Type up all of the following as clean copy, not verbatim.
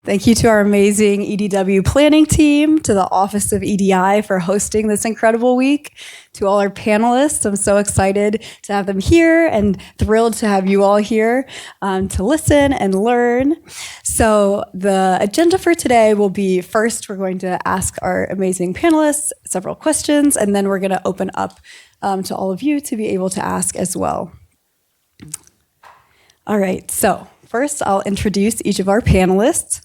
Thank you to our amazing EDW planning team, to the Office of EDI for hosting this incredible week, to all our panelists. I'm so excited to have them here and thrilled to have you all here to listen and learn. So the agenda for today will be, first, we're going to ask our amazing panelists several questions, and then we're going to open up to all of you to be able to ask as well. All right, so first, I'll introduce each of our panelists.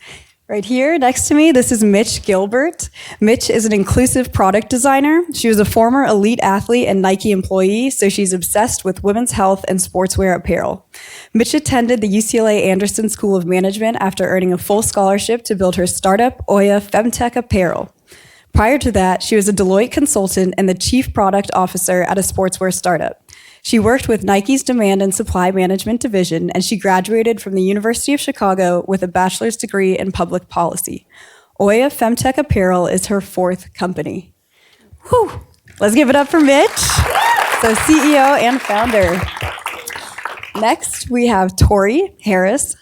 Right here next to me, this is Mitch Gilbert. Mitch is an inclusive product designer. She was a former elite athlete and Nike employee, so she's obsessed with women's health and sportswear apparel. Mitch attended the UCLA Anderson School of Management after earning a full scholarship to build her startup, Oya Femtech Apparel. Prior to that, she was a Deloitte consultant and the chief product officer at a sportswear startup. She worked with Nike's Demand and Supply Management Division, and she graduated from the University of Chicago with a bachelor's degree in public policy. Oya Femtech Apparel is her fourth company. Whew. Let's give it up for Mitch, so CEO and founder. Next, we have Tori Harris.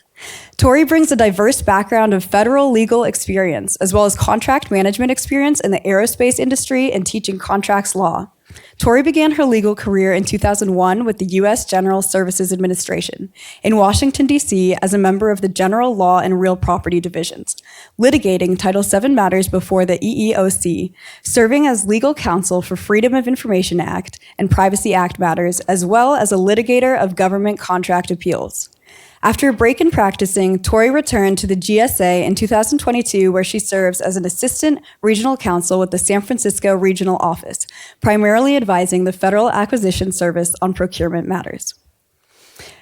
Tori brings a diverse background of federal legal experience, as well as contract management experience in the aerospace industry and teaching contracts law. Tori began her legal career in 2001 with the U.S. General Services Administration in Washington, D.C. as a member of the General Law and Real Property Divisions, litigating Title VII matters before the EEOC, serving as legal counsel for Freedom of Information Act and Privacy Act matters, as well as a litigator of government contract appeals. After a break in practicing, Tori returned to the GSA in 2022, where she serves as an assistant regional counsel with the San Francisco Regional Office, primarily advising the Federal Acquisition Service on procurement matters.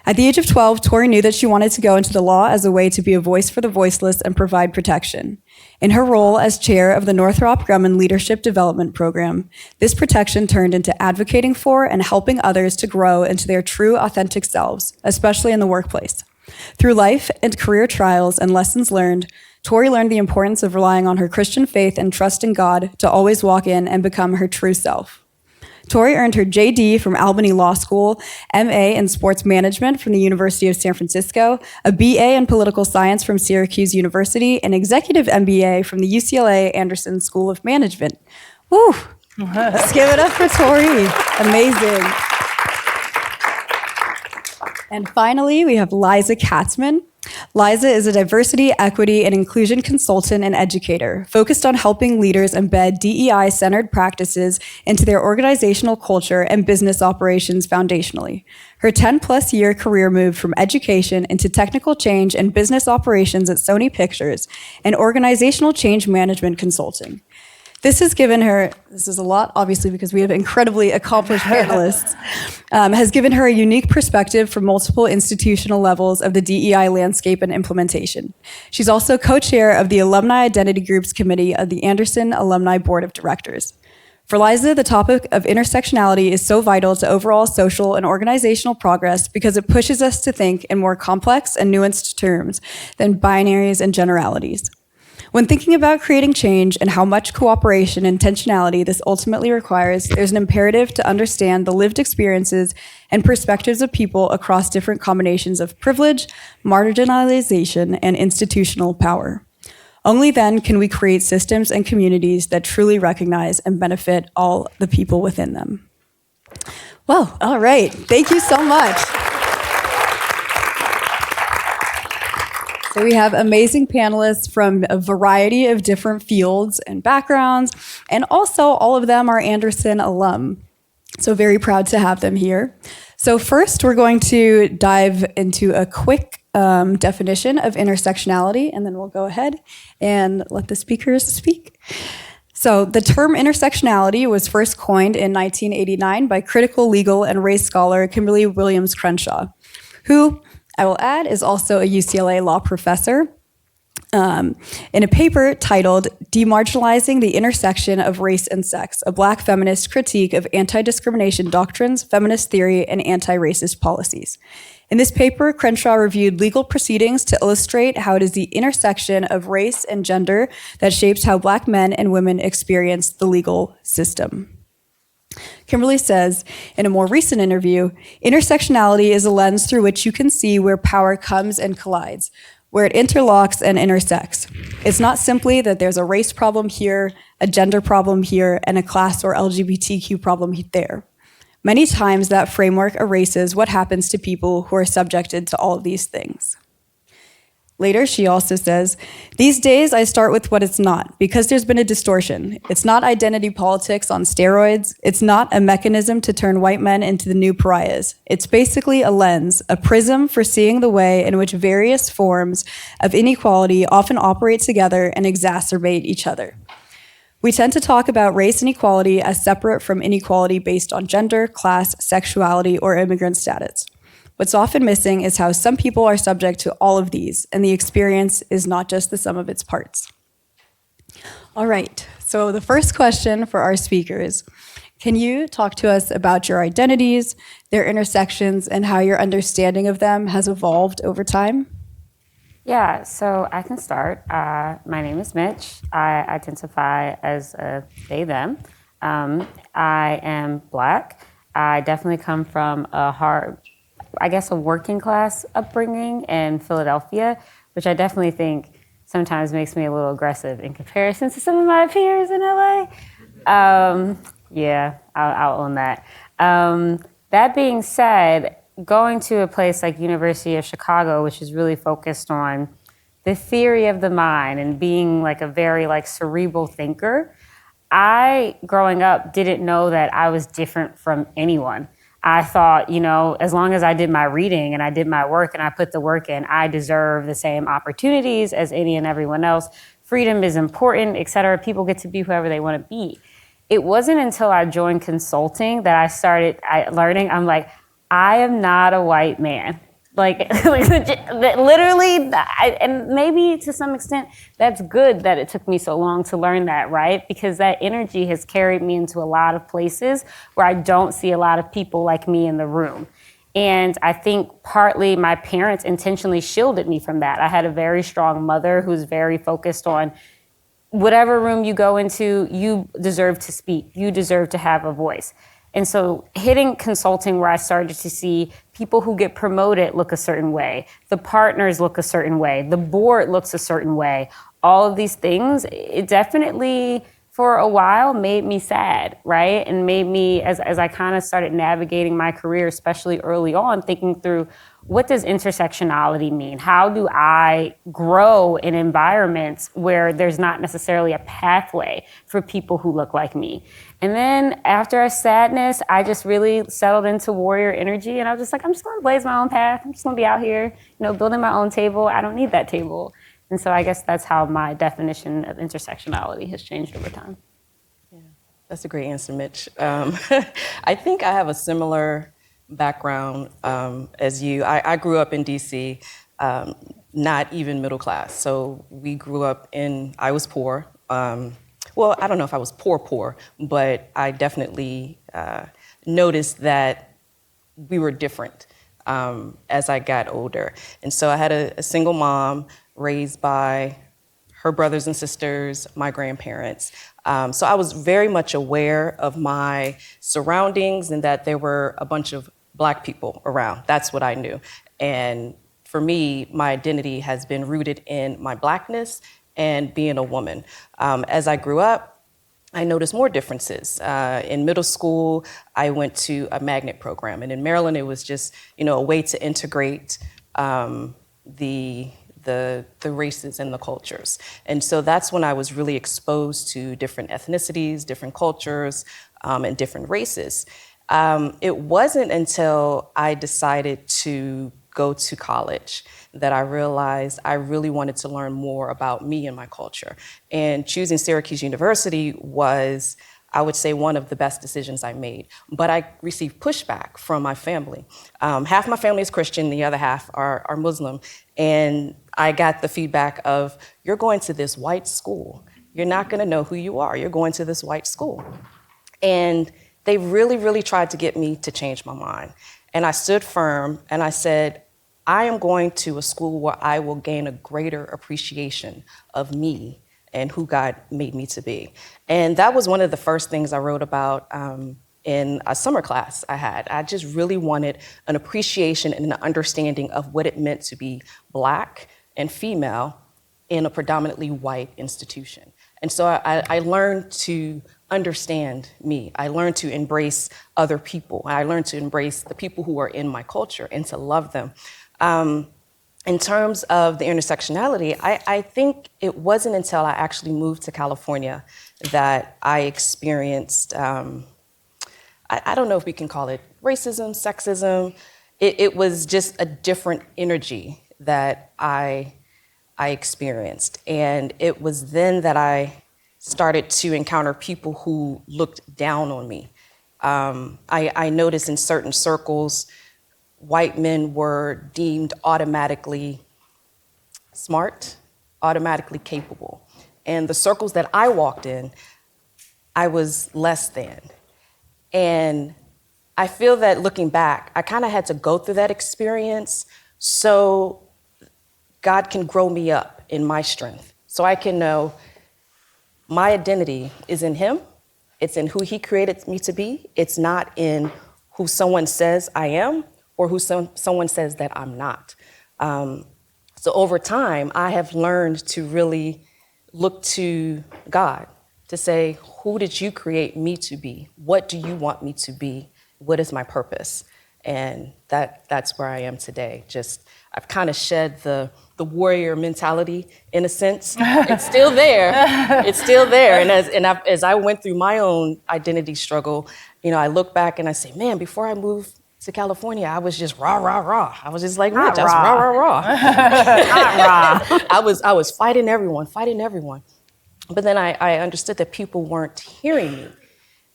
At the age of 12, Tori knew that she wanted to go into the law as a way to be a voice for the voiceless and provide protection. In her role as chair of the Northrop Grumman Leadership Development Program, this protection turned into advocating for and helping others to grow into their true, authentic selves, especially in the workplace. Through life and career trials and lessons learned, Tori learned the importance of relying on her Christian faith and trust in God to always walk in and become her true self. Tori earned her JD from Albany Law School, MA in Sports Management from the University of San Francisco, a BA in Political Science from Syracuse University, and Executive MBA from the UCLA Anderson School of Management. Woo! Let's give it up for Tori. Amazing. And finally, we have Liza Katzman. Liza is a diversity, equity, and inclusion consultant and educator focused on helping leaders embed DEI-centered practices into their organizational culture and business operations foundationally. Her 10-plus year career moved from education into technical change and business operations at Sony Pictures and organizational change management consulting. This has given her, this is a lot, obviously, because we have incredibly accomplished panelists, has given her a unique perspective from multiple institutional levels of the DEI landscape and implementation. She's also co-chair of the Alumni Identity Groups Committee of the Anderson Alumni Board of Directors. For Liza, the topic of intersectionality is so vital to overall social and organizational progress because it pushes us to think in more complex and nuanced terms than binaries and generalities. When thinking about creating change and how much cooperation and intentionality this ultimately requires, there's an imperative to understand the lived experiences and perspectives of people across different combinations of privilege, marginalization, and institutional power. Only then can we create systems and communities that truly recognize and benefit all the people within them. Well, all right. Thank you so much. So we have amazing panelists from a variety of different fields and backgrounds, and also all of them are Anderson alum. So very proud to have them here. So first, we're going to dive into a quick definition of intersectionality, and then we'll go ahead and let the speakers speak. So the term intersectionality was first coined in 1989 by critical legal and race scholar Kimberly Williams Crenshaw, who, I will add, is also a UCLA law professor, in a paper titled Demarginalizing the Intersection of Race and Sex, a Black Feminist Critique of Anti-Discrimination Doctrines, Feminist Theory, and Anti-Racist Policies. In this paper, Crenshaw reviewed legal proceedings to illustrate how it is the intersection of race and gender that shapes how Black men and women experience the legal system. Kimberly says, in a more recent interview, intersectionality is a lens through which you can see where power comes and collides, where it interlocks and intersects. It's not simply that there's a race problem here, a gender problem here, and a class or LGBTQ problem there. Many times that framework erases what happens to people who are subjected to all of these things. Later, she also says, "These days I start with what it's not, because there's been a distortion. It's not identity politics on steroids. It's not a mechanism to turn white men into the new pariahs. It's basically a lens, a prism for seeing the way in which various forms of inequality often operate together and exacerbate each other. We tend to talk about race inequality as separate from inequality based on gender, class, sexuality, or immigrant status. What's often missing is how some people are subject to all of these, and the experience is not just the sum of its parts." All right, so the first question for our speakers: can you talk to us about your identities, their intersections, and how your understanding of them has evolved over time? Yeah, so I can start. My name is Mitch. I identify as a they, them. I am Black. I definitely come from a working class upbringing in Philadelphia, which I definitely think sometimes makes me a little aggressive in comparison to some of my peers in LA. Yeah, I'll own that. That being said, going to a place like University of Chicago, which is really focused on the theory of the mind and being like a very cerebral thinker, I, growing up, didn't know that I was different from anyone. I thought, as long as I did my reading and I did my work and I put the work in, I deserve the same opportunities as any and everyone else. Freedom is important, et cetera. People get to be whoever they want to be. It wasn't until I joined consulting that I started learning. I'm like, I am not a white man. Literally, and maybe to some extent, that's good that it took me so long to learn that, right? Because that energy has carried me into a lot of places where I don't see a lot of people like me in the room. And I think partly my parents intentionally shielded me from that. I had a very strong mother who's very focused on whatever room you go into, you deserve to speak, you deserve to have a voice. And so hitting consulting, where I started to see people who get promoted look a certain way, the partners look a certain way, the board looks a certain way, all of these things, it definitely for a while made me sad, right? And made me, as I kind of started navigating my career, especially early on, thinking through, what does intersectionality mean? How do I grow in environments where there's not necessarily a pathway for people who look like me? And then after a sadness, I just really settled into warrior energy, and I was just like, I'm just gonna blaze my own path. I'm just gonna be out here, building my own table. I don't need that table. And so I guess that's how my definition of intersectionality has changed over time. Yeah, that's a great answer, Mitch. I think I have a similar background as you. I grew up in DC, not even middle class. So we grew up I was poor. Well, I don't know if I was poor, but I definitely noticed that we were different as I got older. And so I had a single mom raised by her brothers and sisters, my grandparents. So I was very much aware of my surroundings and that there were a bunch of Black people around. That's what I knew. And for me, my identity has been rooted in my Blackness and being a woman. As I grew up, I noticed more differences. In middle school, I went to a magnet program, and in Maryland, it was just a way to integrate the races and the cultures. And so that's when I was really exposed to different ethnicities, different cultures, and different races. It wasn't until I decided to go to college that I realized I really wanted to learn more about me and my culture. And choosing Syracuse University was, I would say, one of the best decisions I made. But I received pushback from my family. Half my family is Christian, the other half are Muslim. And I got the feedback of, you're going to this white school. You're not gonna know who you are. You're going to this white school. And they really, really tried to get me to change my mind. And I stood firm and I said, I am going to a school where I will gain a greater appreciation of me and who God made me to be. And that was one of the first things I wrote about in a summer class I had. I just really wanted an appreciation and an understanding of what it meant to be Black, and female in a predominantly white institution. And so I learned to understand me. I learned to embrace other people. I learned to embrace the people who are in my culture and to love them. In terms of the intersectionality, I think it wasn't until I actually moved to California that I experienced, I don't know if we can call it racism, sexism. It was just a different energy that I experienced. And it was then that I started to encounter people who looked down on me. I noticed in certain circles, white men were deemed automatically smart, automatically capable. And the circles that I walked in, I was less than. And I feel that looking back, I kind of had to go through that experience so God can grow me up in my strength. So I can know my identity is in Him. It's in who He created me to be. It's not in who someone says I am or who someone says that I'm not. So over time, I have learned to really look to God to say, who did you create me to be? What do you want me to be? What is my purpose? And that's where I am today. Just, I've kind of shed the warrior mentality in a sense. It's still there. It's still there. And as I went through my own identity struggle, I look back and I say, man, before I moved to California, I was just rah, rah, rah. I was just like, Mitch, I was rah, rah, rah. Not rah. I was fighting everyone. But then I understood that people weren't hearing me.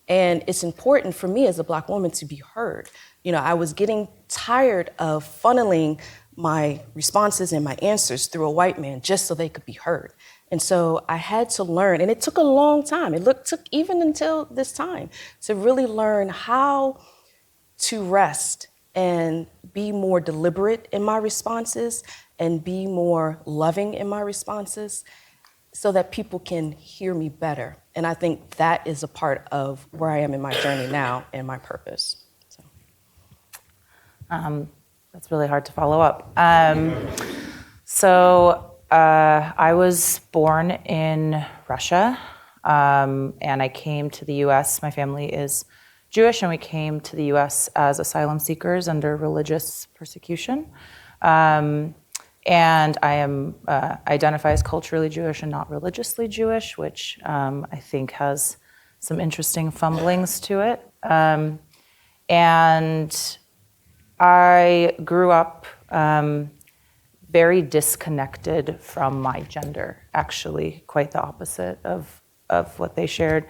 And it's important for me as a Black woman to be heard. I was getting tired of funneling my responses and my answers through a white man just so they could be heard. And so I had to learn, and it took a long time. Took even until this time to really learn how to rest and be more deliberate in my responses and be more loving in my responses so that people can hear me better. And I think that is a part of where I am in my journey now and my purpose. That's really hard to follow up. I was born in Russia, and I came to the U.S. My family is Jewish, and we came to the U.S. as asylum seekers under religious persecution. And I am identify as culturally Jewish and not religiously Jewish, which I think has some interesting fumblings to it. And I grew up very disconnected from my gender, actually, quite the opposite of what they shared.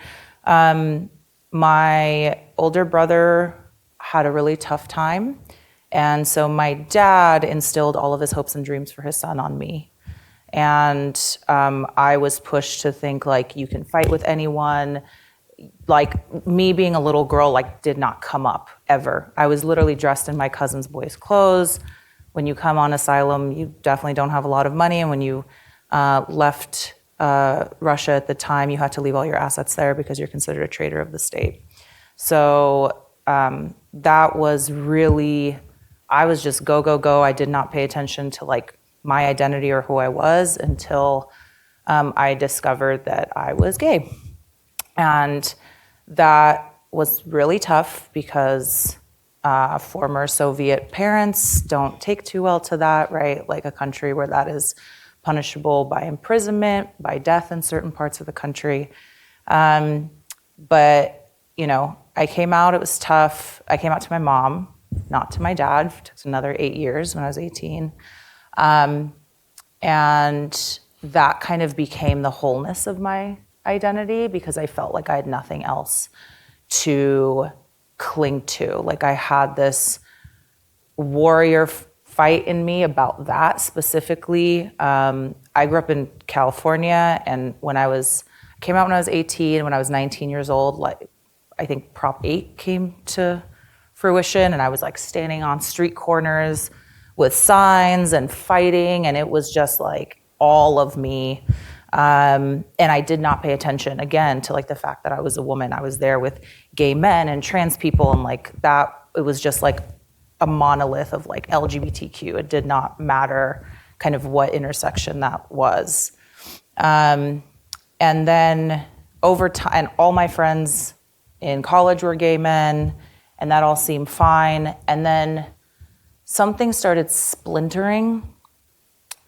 My older brother had a really tough time, and so my dad instilled all of his hopes and dreams for his son on me. And I was pushed to think, you can fight with anyone. Me being a little girl, did not come up ever. I was literally dressed in my cousin's boys' clothes. When you come on asylum, you definitely don't have a lot of money. And when you left Russia at the time, you had to leave all your assets there because you're considered a traitor of the state. So that was really, I was just go, go, go. I did not pay attention to my identity or who I was until I discovered that I was gay. And that was really tough because former Soviet parents don't take too well to that, right? A country where that is punishable by imprisonment, by death in certain parts of the country. But, I came out, it was tough. I came out to my mom, not to my dad. It took another 8 years when I was 18. And that kind of became the wholeness of my identity because I felt like I had nothing else to cling to. I had this warrior fight in me about that specifically. I grew up in California, and I came out when I was 18. When I was 19 years old, I think Prop 8 came to fruition, and I was standing on street corners with signs and fighting, and it was just all of me. And I did not pay attention, again, to the fact that I was a woman. I was there with gay men and trans people, and that, it was just a monolith of LGBTQ. It did not matter kind of what intersection that was. And then over time, and all my friends in college were gay men, and that all seemed fine. And then something started splintering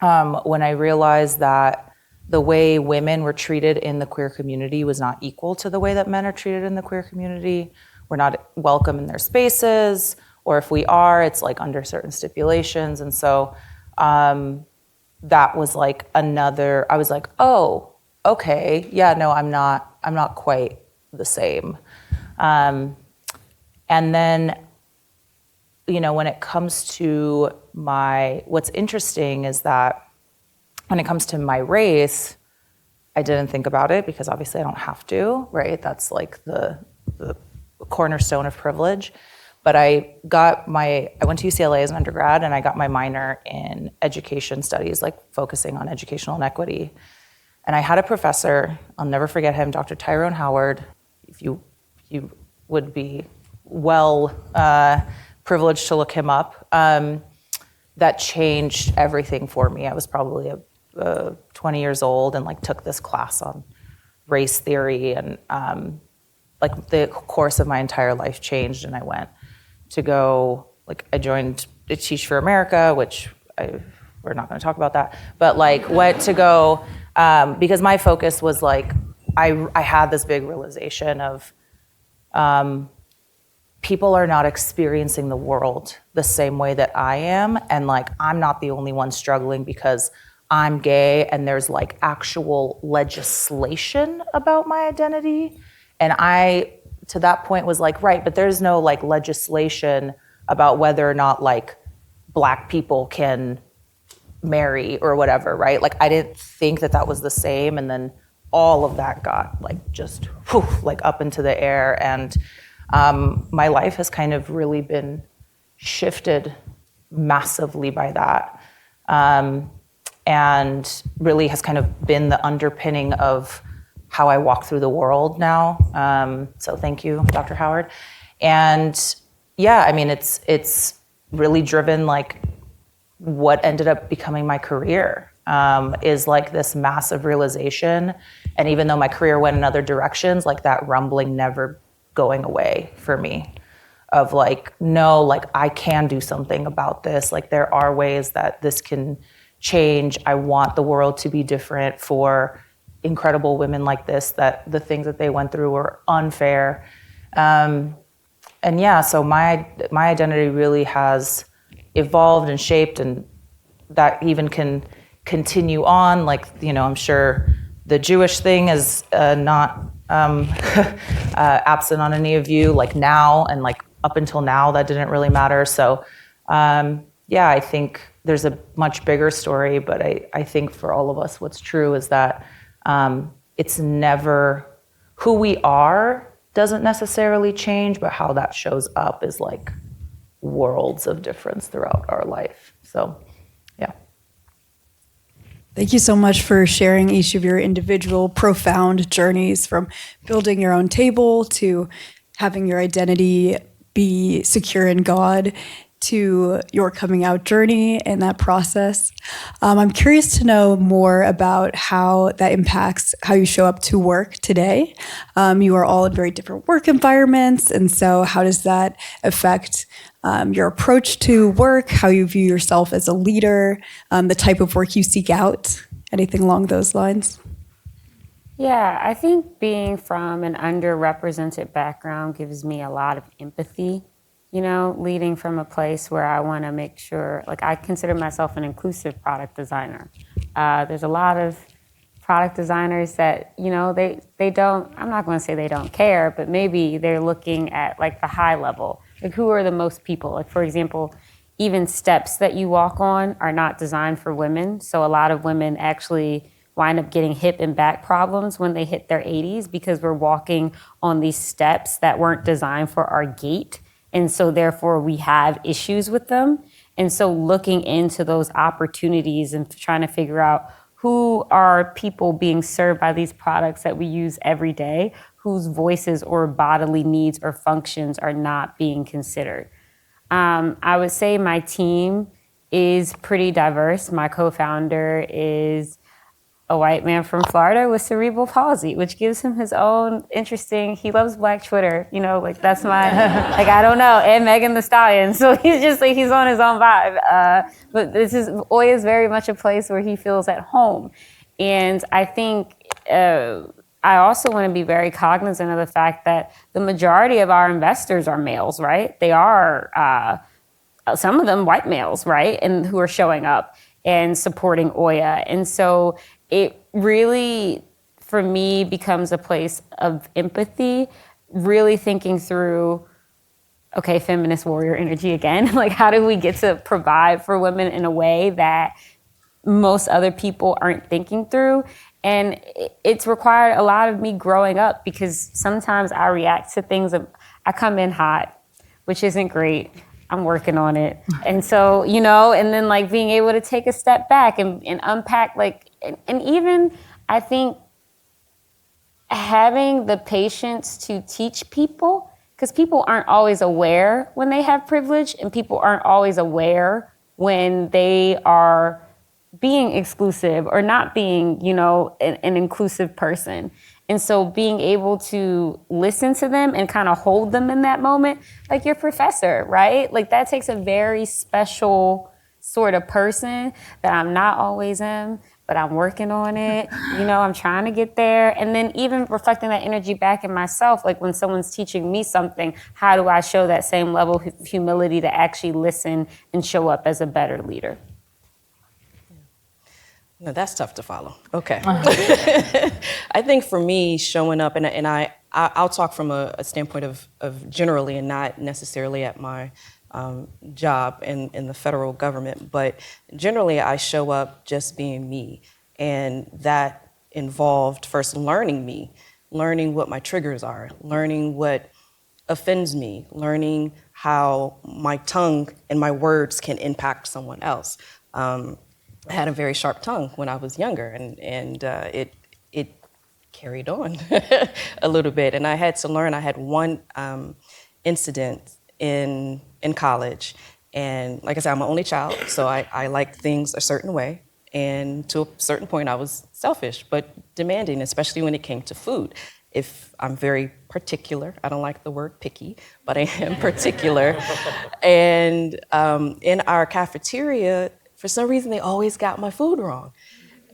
when I realized that the way women were treated in the queer community was not equal to the way that men are treated in the queer community. We're not welcome in their spaces, or if we are, it's like under certain stipulations. And so that was like another, I was like, oh, okay, yeah, no, I'm not quite the same. And then, when it comes to what's interesting is that when it comes to my race, I didn't think about it because obviously I don't have to, right? That's like the cornerstone of privilege. But I went to UCLA as an undergrad, and I got my minor in education studies, like focusing on educational inequity. And I had a professor, I'll never forget him, Dr. Tyrone Howard. If you would be privileged to look him up, that changed everything for me. I was probably 20 years old and like took this class on race theory, and like the course of my entire life changed. And I went to go, like I joined Teach for America, which we're not going to talk about that, but like went to go because my focus was like I had this big realization of people are not experiencing the world the same way that I am, and like I'm not the only one struggling because I'm gay, and there's like actual legislation about my identity. And I, to that point, was like, right, but there's no like legislation about whether or not like Black people can marry or whatever, right? Like I didn't think that was the same. And then all of that got like just like up into the air. And my life has kind of really been shifted massively by that. And really has kind of been the underpinning of how I walk through the world now. So thank you, Dr. Howard. And yeah, I mean, it's really driven like what ended up becoming my career is like this massive realization. And even though my career went in other directions, like that rumbling never going away for me of like, no, like I can do something about this. Like there are ways that this can change. I want the world to be different for incredible women like this, that the things that they went through were unfair. And yeah, so my identity really has evolved and shaped, and that even can continue on. Like, I'm sure the Jewish thing is not absent on any of you, like now, and like up until now, that didn't really matter. So yeah, I think there's a much bigger story, but I think for all of us, what's true is that it's never who we are doesn't necessarily change, but how that shows up is like worlds of difference throughout our life. So, yeah. Thank you so much for sharing each of your individual profound journeys, from building your own table to having your identity be secure in God, to your coming out journey and that process. I'm curious to know more about how that impacts how you show up to work today. You are all in very different work environments, and so how does that affect your approach to work, how you view yourself as a leader, the type of work you seek out, anything along those lines? Yeah, I think being from an underrepresented background gives me a lot of empathy. Leading from a place where I want to make sure, like I consider myself an inclusive product designer. There's a lot of product designers that, they don't, I'm not going to say they don't care, but maybe they're looking at like the high level. Like who are the most people? Like for example, even steps that you walk on are not designed for women. So a lot of women actually wind up getting hip and back problems when they hit their 80s because we're walking on these steps that weren't designed for our gait. And so therefore we have issues with them. And so looking into those opportunities and trying to figure out who are people being served by these products that we use every day, whose voices or bodily needs or functions are not being considered. I would say my team is pretty diverse. My co-founder is a white man from Florida with cerebral palsy, which gives him his own interesting, he loves Black Twitter, you know, like that's my, like, I don't know, and Megan Thee Stallion. So he's just like, he's on his own vibe. But Oya is very much a place where he feels at home. And I think I also want to be very cognizant of the fact that the majority of our investors are males, right? They are, some of them white males, right? And who are showing up and supporting Oya. And so it really, for me, becomes a place of empathy, really thinking through, okay, feminist warrior energy again. Like, how do we get to provide for women in a way that most other people aren't thinking through? And it's required a lot of me growing up, because sometimes I react to things. I come in hot, which isn't great. I'm working on it. And so, you know, and then like being able to take a step back and unpack, like, and even I think having the patience to teach people, because people aren't always aware when they have privilege, and people aren't always aware when they are being exclusive or not being, you know, an inclusive person. And so being able to listen to them and kind of hold them in that moment, like your professor, right? Like that takes a very special sort of person that I'm not always am, but I'm working on it. You know, I'm trying to get there. And then even reflecting that energy back in myself, like when someone's teaching me something, how do I show that same level of humility to actually listen and show up as a better leader? No, that's tough to follow. Okay. I think for me, showing up, and I'll talk from a standpoint of generally and not necessarily at my job in the federal government, but generally I show up just being me. And that involved first learning me, learning what my triggers are, learning what offends me, learning how my tongue and my words can impact someone else. I had a very sharp tongue when I was younger, and it carried on a little bit. And I had to learn. I had one incident in college, and like I said, I'm an only child, so I liked things a certain way. And to a certain point, I was selfish, but demanding, especially when it came to food. If I'm very particular, I don't like the word picky, but I am particular. And in our cafeteria, for some reason, they always got my food wrong.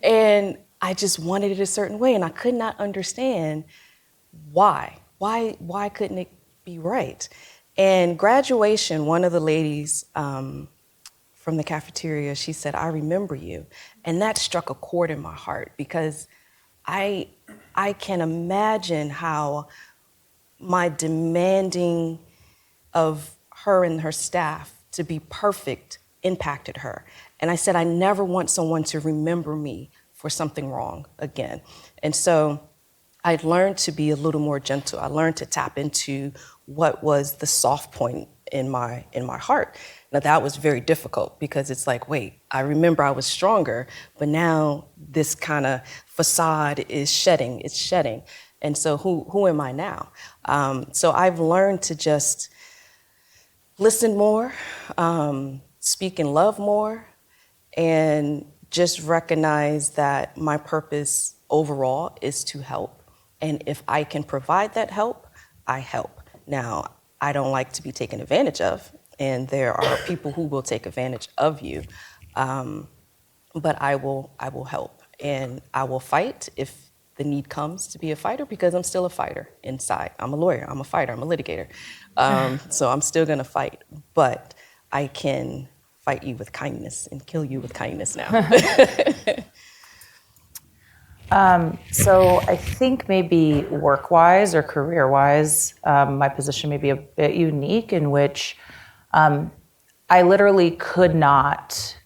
And I just wanted it a certain way, and I could not understand why. Why couldn't it be right? And graduation, one of the ladies from the cafeteria, she said, "I remember you." And that struck a chord in my heart, because I can imagine how my demanding of her and her staff to be perfect impacted her. And I said, I never want someone to remember me for something wrong again. And so I learned to be a little more gentle. I learned to tap into what was the soft point in my heart. Now that was very difficult, because it's like, wait, I remember I was stronger, but now this kind of facade is shedding, it's shedding. And so who am I now? So I've learned to just listen more, speak in love more, and just recognize that my purpose overall is to help. And if I can provide that help, I help. Now, I don't like to be taken advantage of, and there are people who will take advantage of you, but I will help, and I will fight if the need comes to be a fighter, because I'm still a fighter inside. I'm a lawyer, I'm a fighter, I'm a litigator. So I'm still gonna fight, but I can fight you with kindness and kill you with kindness now. So I think maybe work-wise or career-wise, my position may be a bit unique, in which I literally could not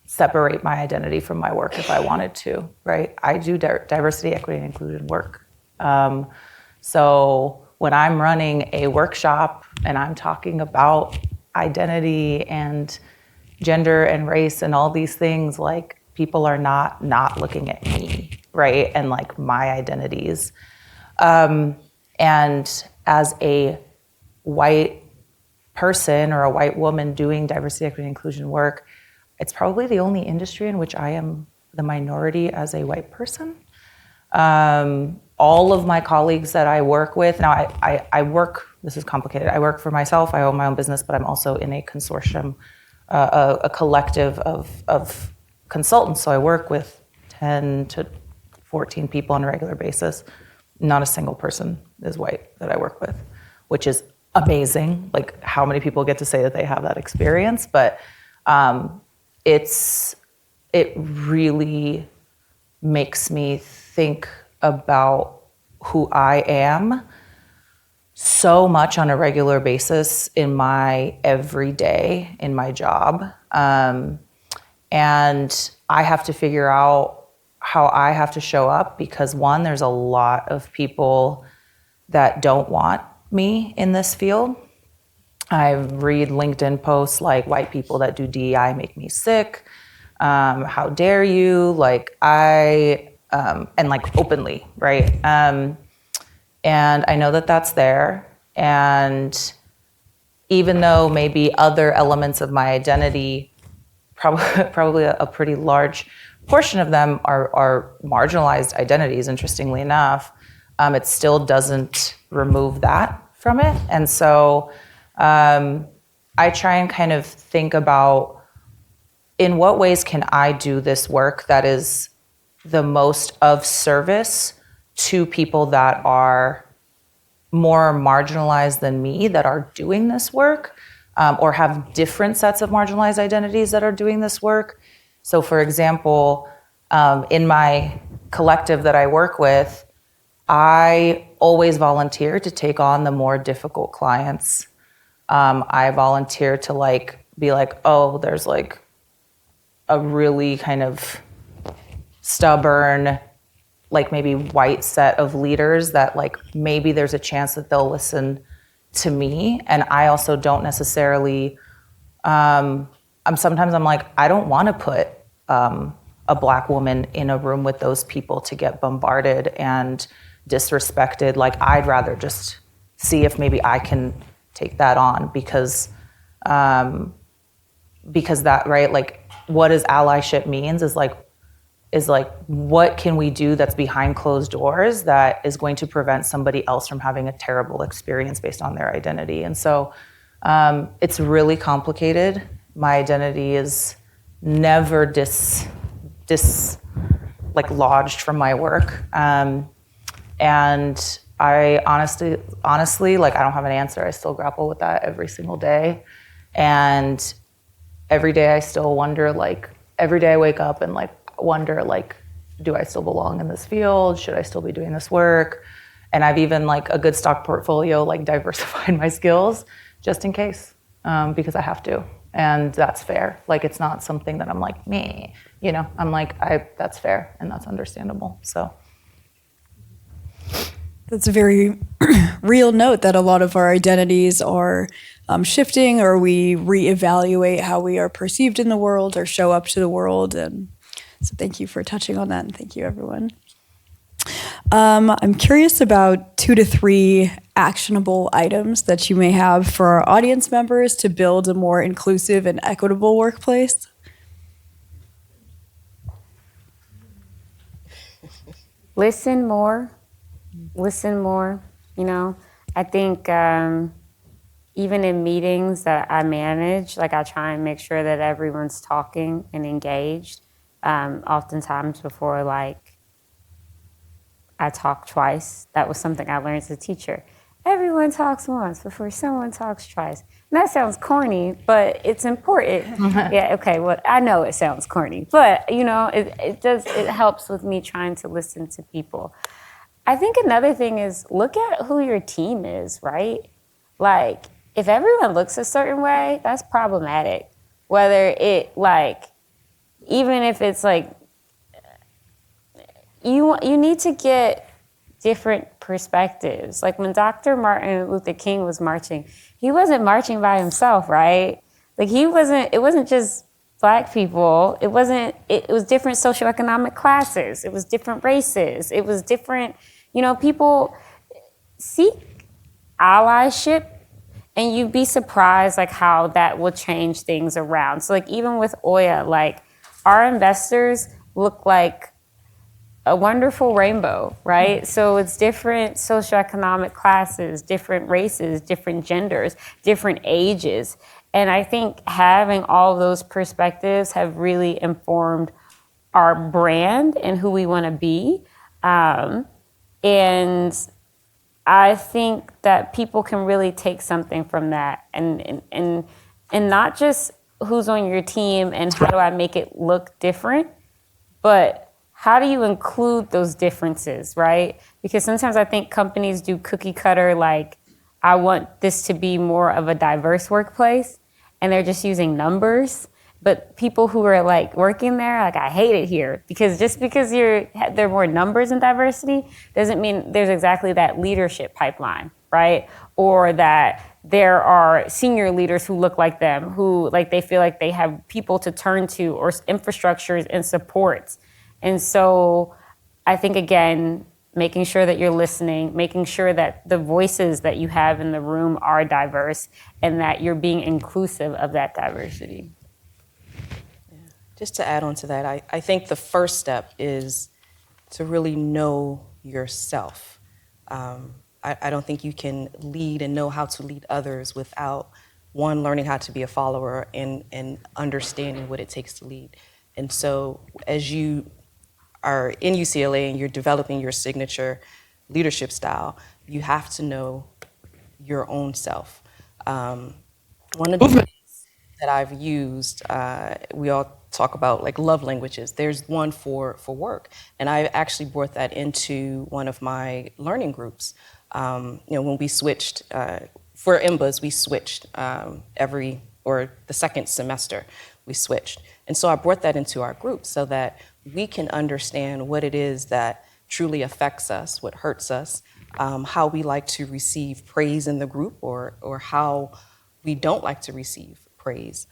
separate my identity from my work if I wanted to, right? I do diversity, equity, and inclusion work. So when I'm running a workshop and I'm talking about identity and gender and race and all these things, like, people are not looking at me, right? And like my identities. And as a white person or a white woman doing diversity, equity, and inclusion work, it's probably the only industry in which I am the minority as a white person. All of my colleagues that I work with, now I work, this is complicated, I work for myself, I own my own business, but I'm also in a consortium, a collective of consultants. So I work with 10 to 14 people on a regular basis. Not a single person is white that I work with, which is amazing. Like, how many people get to say that they have that experience? But it really makes me think about who I am so much on a regular basis in my everyday, in my job. And I have to figure out how I have to show up because, one, there's a lot of people that don't want me in this field. I read LinkedIn posts like, white people that do DEI make me sick. How dare you? Like, and like openly, right? And I know that that's there. And even though maybe other elements of my identity, probably a pretty large portion of them are marginalized identities, interestingly enough, it still doesn't remove that from it. And so I try and kind of think about, in what ways can I do this work that is the most of service to people that are more marginalized than me that are doing this work, or have different sets of marginalized identities that are doing this work. So for example, in my collective that I work with, I always volunteer to take on the more difficult clients. I volunteer to be like, oh, there's like a really kind of stubborn, like maybe white set of leaders that like maybe there's a chance that they'll listen to me. And I also don't necessarily, sometimes I'm like, I don't want to put a Black woman in a room with those people to get bombarded and disrespected. Like, I'd rather just see if maybe I can take that on because that, right, like what does allyship means is like what can we do that's behind closed doors that is going to prevent somebody else from having a terrible experience based on their identity. And so it's really complicated. My identity is never lodged from my work. And I honestly, like, I don't have an answer. I still grapple with that every single day. And every day I still wonder, like, every day I wake up and like wonder, like, do I still belong in this field? Should I still be doing this work? And I've even, like, a good stock portfolio, like, diversified my skills just in case, because I have to. And that's fair. Like, it's not something that I'm like, meh, you know, I'm like, that's fair and that's understandable, so. That's a very real note that a lot of our identities are shifting, or we reevaluate how we are perceived in the world or show up to the world. And so thank you for touching on that, and thank you, everyone. I'm curious about 2 to 3 actionable items that you may have for our audience members to build a more inclusive and equitable workplace. Listen more. You know, I think even in meetings that I manage, like, I try and make sure that everyone's talking and engaged. Oftentimes before, like, I talk twice. That was something I learned as a teacher. Everyone talks once before someone talks twice. And that sounds corny, but it's important. Yeah, okay, well, I know it sounds corny, but, you know, it helps with me trying to listen to people. I think another thing is look at who your team is, right? Like, if everyone looks a certain way, that's problematic. Whether it, like, even if it's like, you need to get different perspectives. Like, when Dr. Martin Luther King was marching, he wasn't marching by himself, right? Like, it wasn't just Black people. It was different socioeconomic classes. It was different races. It was different, you know, people seek allyship And you'd be surprised like how that will change things around. So like even with Oya, like our investors look like a wonderful rainbow, right? So it's different socioeconomic classes, different races, different genders, different ages. And I think having all those perspectives have really informed our brand and who we want to be. And I think that people can really take something from that and not just who's on your team and how do I make it look different, but how do you include those differences, right? Because sometimes I think companies do cookie cutter, like, I want this to be more of a diverse workplace, and they're just using numbers. But people who are like working there, like, I hate it here, because just because there are more numbers in diversity doesn't mean there's exactly that leadership pipeline, right? Or that there are senior leaders who look like them, who like they feel like they have people to turn to or infrastructures and supports. And so I think, again, making sure that you're listening, making sure that the voices that you have in the room are diverse and that you're being inclusive of that diversity. Just to add on to that, I think the first step is to really know yourself. I don't think you can lead and know how to lead others without, one, learning how to be a follower and understanding what it takes to lead. And so as you are in UCLA and you're developing your signature leadership style, you have to know your own self. One of the things that I've used, we all talk about like love languages. There's one for work, and I actually brought that into one of my learning groups. When we switched for MBAs, we switched the second semester, we switched, and so I brought that into our group so that we can understand what it is that truly affects us, what hurts us, how we like to receive praise in the group, or how we don't like to receive praise.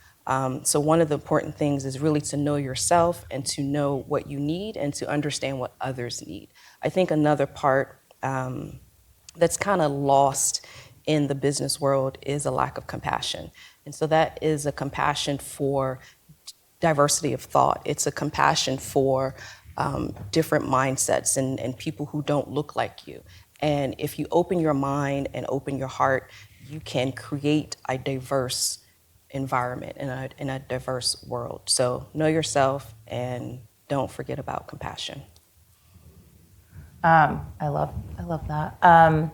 So one of the important things is really to know yourself and to know what you need and to understand what others need. I think another part that's kind of lost in the business world is a lack of compassion. And so that is a compassion for diversity of thought. It's a compassion for different mindsets and people who don't look like you. And if you open your mind and open your heart, you can create a diverse environment in a diverse world. So know yourself and don't forget about compassion. I love that.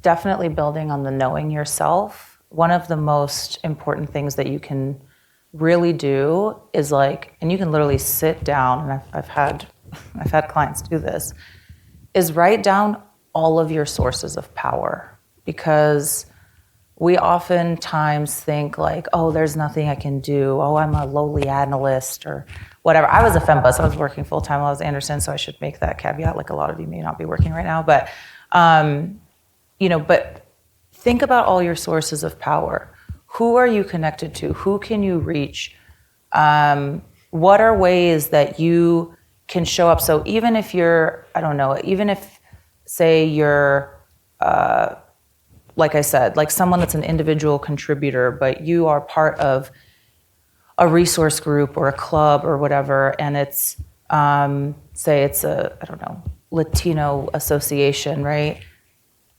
Definitely building on the knowing yourself. One of the most important things that you can really do is like, and you can literally sit down, and I've had clients do this, is write down all of your sources of power, because we oftentimes think like, oh, there's nothing I can do. Oh, I'm a lowly analyst or whatever. I was a FEMBA, so I was working full time while I was Anderson, so I should make that caveat. Like a lot of you may not be working right now, but but think about all your sources of power. Who are you connected to? Who can you reach? What are ways that you can show up? So even if you're, say you're, like I said, like someone that's an individual contributor, but you are part of a resource group or a club or whatever, and it's, say it's Latino association, right?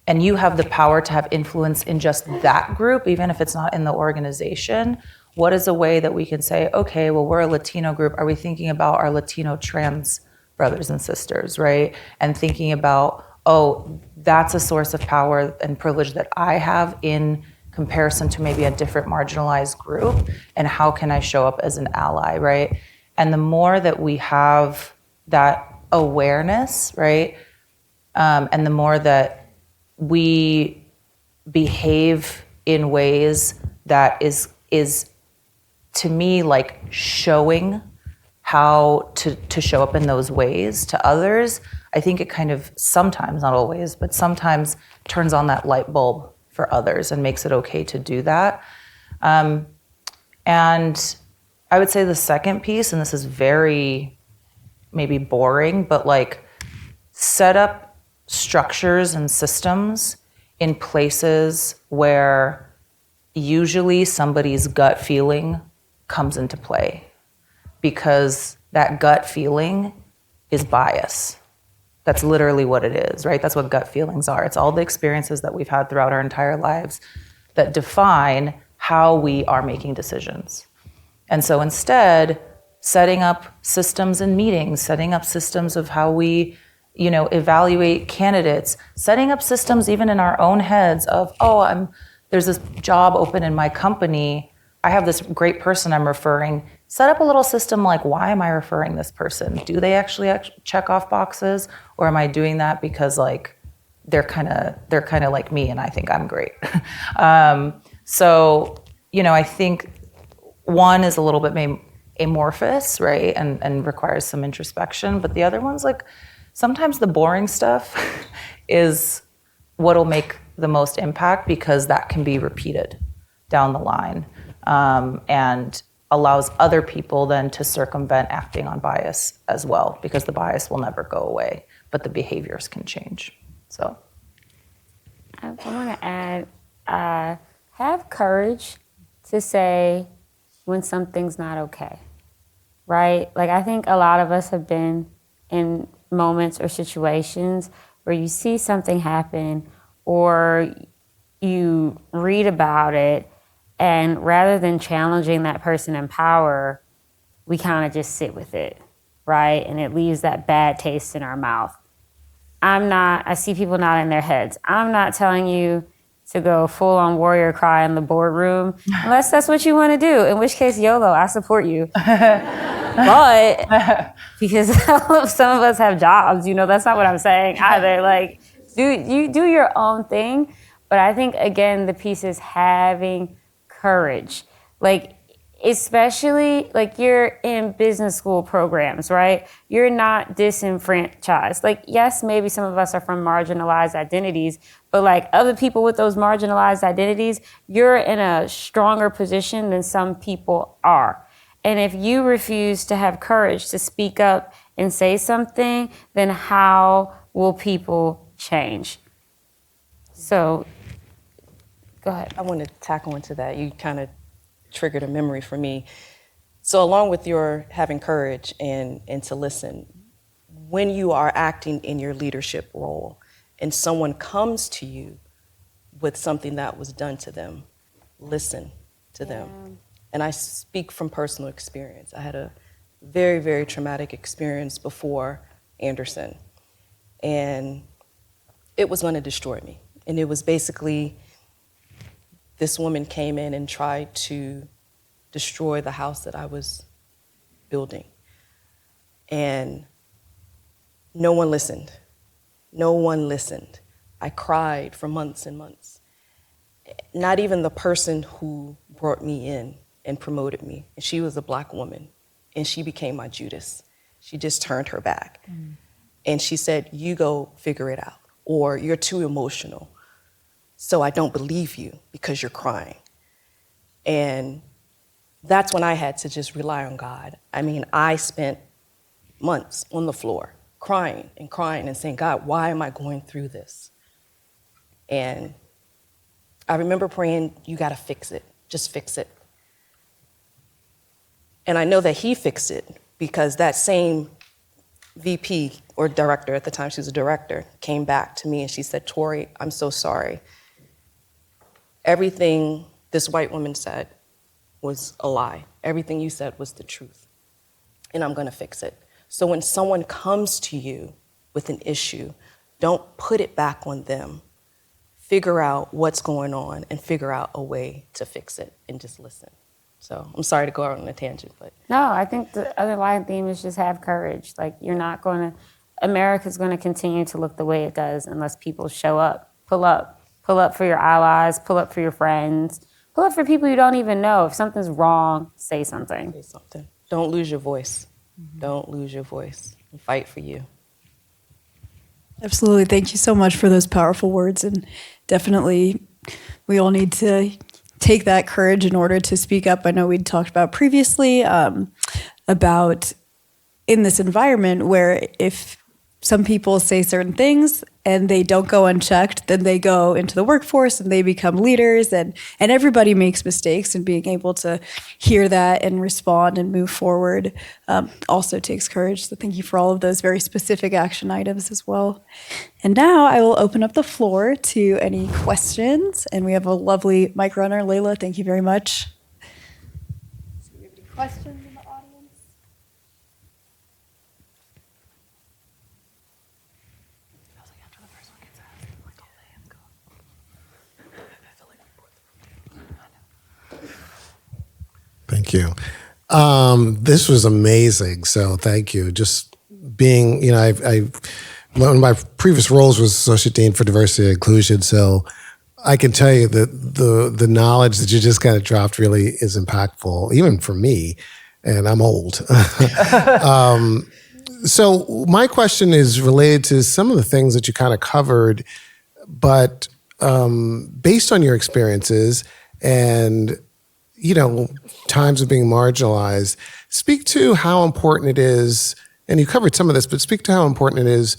And you have the power to have influence in just that group, even if it's not in the organization. What is a way that we can say, okay, well, we're a Latino group. Are we thinking about our Latino trans brothers and sisters, right? And thinking about, oh, that's a source of power and privilege that I have in comparison to maybe a different marginalized group, and how can I show up as an ally, right? And the more that we have that awareness, right, and the more that we behave in ways that is to me like showing how to show up in those ways to others, I think it kind of sometimes, not always, but sometimes turns on that light bulb for others and makes it okay to do that. And I would say the second piece, and this is very maybe boring, but like set up structures and systems in places where usually somebody's gut feeling comes into play, because that gut feeling is bias. That's literally what it is, right? That's what gut feelings are. It's all the experiences that we've had throughout our entire lives that define how we are making decisions. And so instead, setting up systems and meetings, setting up systems of how we, evaluate candidates, setting up systems even in our own heads of, there's this job open in my company, I have this great person I'm referring. Set up a little system like, why am I referring this person? Do they actually check off boxes, or am I doing that because they're kind of like me and I think I'm great? I think one is a little bit amorphous, right, and requires some introspection, but the other one's sometimes the boring stuff is what'll make the most impact, because that can be repeated down the line. And allows other people then to circumvent acting on bias as well, because the bias will never go away, but the behaviors can change. So I want to add, have courage to say when something's not okay, right? I think a lot of us have been in moments or situations where you see something happen or you read about it, and rather than challenging that person in power, we kind of just sit with it, right? And it leaves that bad taste in our mouth. I see people nodding their heads. I'm not telling you to go full on warrior cry in the boardroom, unless that's what you want to do, in which case, YOLO, I support you. But because some of us have jobs, that's not what I'm saying either. Do your own thing. But I think, again, the piece is having courage. Especially you're in business school programs, right? You're not disenfranchised. Yes, maybe some of us are from marginalized identities, but other people with those marginalized identities, you're in a stronger position than some people are. And if you refuse to have courage to speak up and say something, then how will people change? So, go ahead. I want to tackle into that. You kind of triggered a memory for me. So along with your having courage and to listen, when you are acting in your leadership role and someone comes to you with something that was done to them, listen to them. And I speak from personal experience. I had a very, very traumatic experience before Anderson, and it was going to destroy me. And it was basically, this woman came in and tried to destroy the house that I was building. And no one listened. No one listened. I cried for months and months. Not even the person who brought me in and promoted me. And she was a Black woman, and she became my Judas. She just turned her back. And she said, you go figure it out, or you're too emotional, so I don't believe you because you're crying. And that's when I had to just rely on God. I spent months on the floor crying and saying, God, why am I going through this? And I remember praying, you gotta fix it, just fix it. And I know that he fixed it, because that same VP or director, at the time she was a director, came back to me and she said, Tori, I'm so sorry. Everything this white woman said was a lie. Everything you said was the truth. And I'm gonna fix it. So when someone comes to you with an issue, don't put it back on them. Figure out what's going on and figure out a way to fix it, and just listen. So I'm sorry to go out on a tangent, but. No, I think the underlying theme is just have courage. America's gonna continue to look the way it does unless people show up, pull up for your allies, pull up for your friends, pull up for people you don't even know. If something's wrong, say something. Say something. Don't lose your voice. Don't lose your voice, and fight for you. Absolutely. Thank you so much for those powerful words. And definitely, we all need to take that courage in order to speak up. I know we'd talked about previously about in this environment where if some people say certain things and they don't go unchecked, then they go into the workforce and they become leaders, and everybody makes mistakes, and being able to hear that and respond and move forward also takes courage. So thank you for all of those very specific action items as well. And now I will open up the floor to any questions, and we have a lovely mic runner, Layla. Thank you very much. Do we have any questions? Thank you. This was amazing. So thank you. Just being, one of my previous roles was Associate Dean for Diversity and Inclusion. So I can tell you that the knowledge that you just kind of dropped really is impactful, even for me, and I'm old. So my question is related to some of the things that you kind of covered, but based on your experiences and times of being marginalized, speak to how important it is, and you covered some of this, but speak to how important it is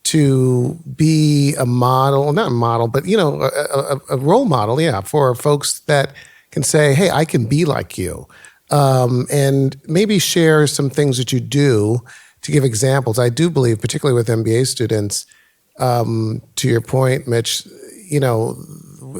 to be a model, not a model, but a role model, for folks that can say, hey, I can be like you. And maybe share some things that you do to give examples. I do believe, particularly with MBA students, to your point, Mitch,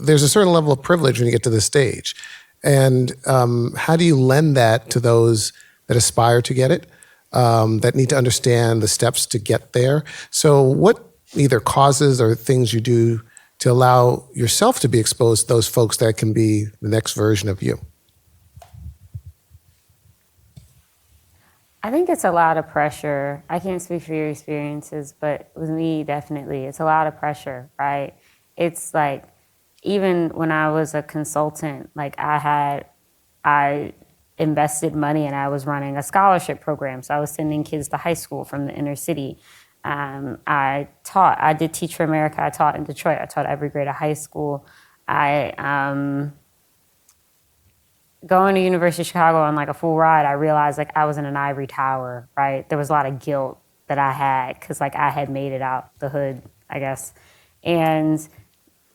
there's a certain level of privilege when you get to this stage. And how do you lend that to those that aspire to get it, that need to understand the steps to get there? So what either causes or things you do to allow yourself to be exposed to those folks that can be the next version of you? I think it's a lot of pressure. I can't speak for your experiences, but with me, definitely, it's a lot of pressure, right? It's like, even when I was a consultant, like I invested money and I was running a scholarship program. So I was sending kids to high school from the inner city. I did Teach for America. I taught in Detroit. I taught every grade of high school. Going to University of Chicago on like a full ride, I realized like I was in an ivory tower, right? There was a lot of guilt that I had because like I had made it out the hood, I guess. And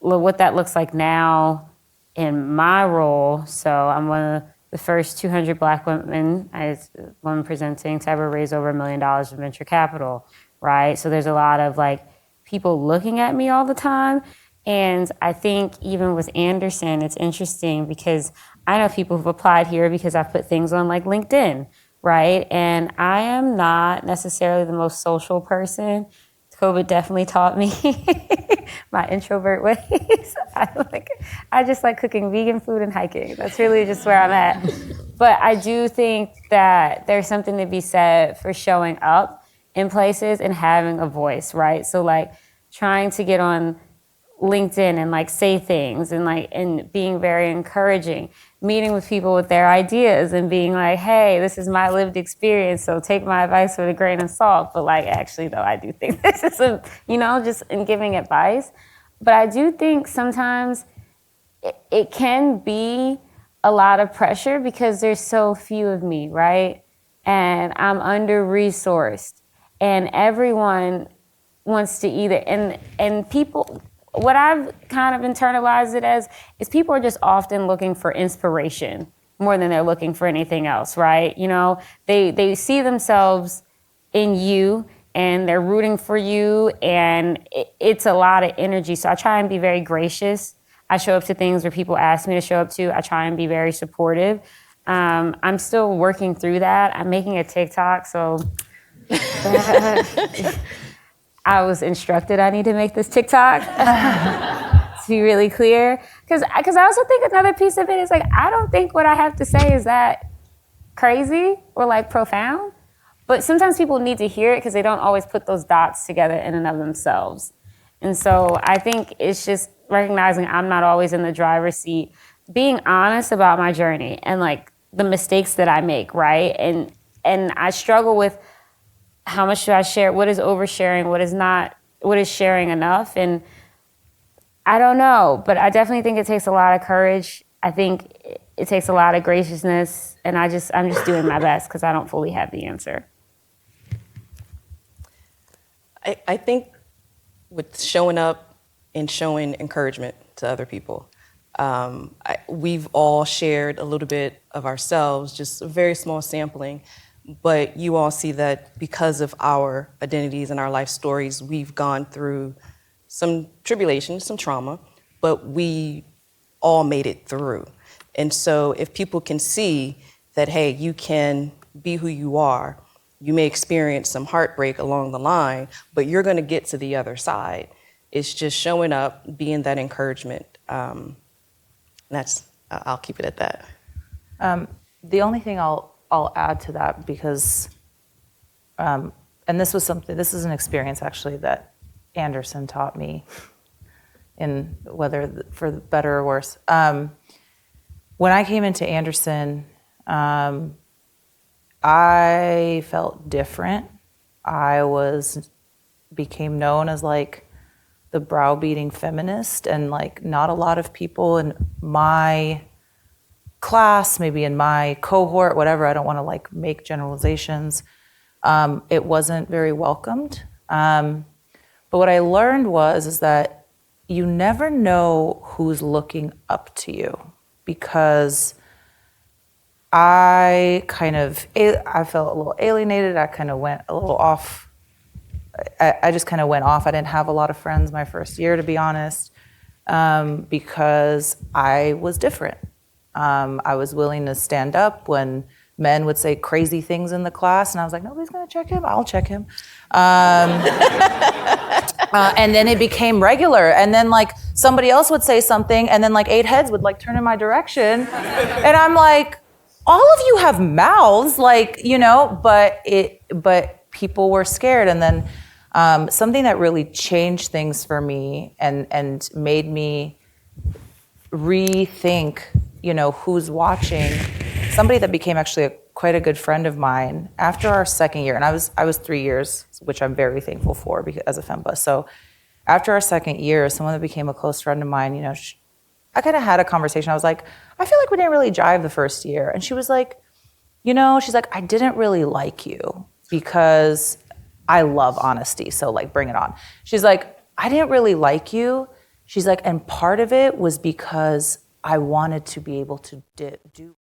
what that looks like now in my role, so I'm one of the first 200 Black women, as woman presenting, to ever raise over $1 million in venture capital, right? So there's a lot of like people looking at me all the time. And I think even with Anderson, it's interesting because I know people who've applied here because I've put things on like LinkedIn, right? And I am not necessarily the most social person. COVID definitely taught me my introvert ways. I just like cooking vegan food and hiking. That's really just where I'm at. But I do think that there's something to be said for showing up in places and having a voice, right? So like trying to get on LinkedIn and like say things and being very encouraging, meeting with people with their ideas and being like, hey, this is my lived experience, so take my advice with a grain of salt. But like, actually though, I do think this is just in giving advice. But I do think sometimes it can be a lot of pressure because there's so few of me, right? And I'm under-resourced and everyone wants to either, and people, what I've kind of internalized it as is people are just often looking for inspiration more than they're looking for anything else, right? They see themselves in you and they're rooting for you, and it's a lot of energy. So I try and be very gracious. I show up to things where people ask me to show up to. I try and be very supportive. I'm still working through that. I'm making a TikTok, so I was instructed I need to make this TikTok to be really clear. Because I also think another piece of it is like, I don't think what I have to say is that crazy or like profound, but sometimes people need to hear it because they don't always put those dots together in and of themselves. And so I think it's just recognizing I'm not always in the driver's seat, being honest about my journey and like the mistakes that I make, right? And I struggle with how much do I share? What is oversharing? What is not? What is sharing enough? And I don't know, but I definitely think it takes a lot of courage. I think it takes a lot of graciousness, and I'm just doing my best because I don't fully have the answer. I think with showing up and showing encouragement to other people. We've all shared a little bit of ourselves, just a very small sampling, but you all see that because of our identities and our life stories, we've gone through some tribulations, some trauma, but we all made it through. And so if people can see that, hey, you can be who you are, you may experience some heartbreak along the line, but you're gonna get to the other side. It's just showing up, being that encouragement. I'll keep it at that. The only thing I'll add to that, because, and this is an experience actually that Anderson taught me, in whether for better or worse. When I came into Anderson, I felt different. Became known as like the browbeating feminist, and like not a lot of people in my class, maybe in my cohort, whatever, I don't want to like make generalizations. It wasn't very welcomed. But what I learned is that you never know who's looking up to you, because I felt a little alienated. I kind of went a little off. I just kind of went off. I didn't have a lot of friends my first year, to be honest, because I was different. I was willing to stand up when men would say crazy things in the class, and I was like, nobody's gonna check him, I'll check him. And then it became regular, and then like somebody else would say something, and then like 8 heads would like turn in my direction, and I'm like, all of you have mouths, like, but people were scared. And then something that really changed things for me and made me rethink, who's watching. Somebody that became actually quite a good friend of mine after our second year, and I was 3 years, which I'm very thankful for as a FEMBA. So after our second year, someone that became a close friend of mine, I kind of had a conversation. I was like, I feel like we didn't really jive the first year. And she was like, she's like, I didn't really like you because I love honesty. So like, bring it on. She's like, I didn't really like you. She's like, and part of it was because I wanted to be able to do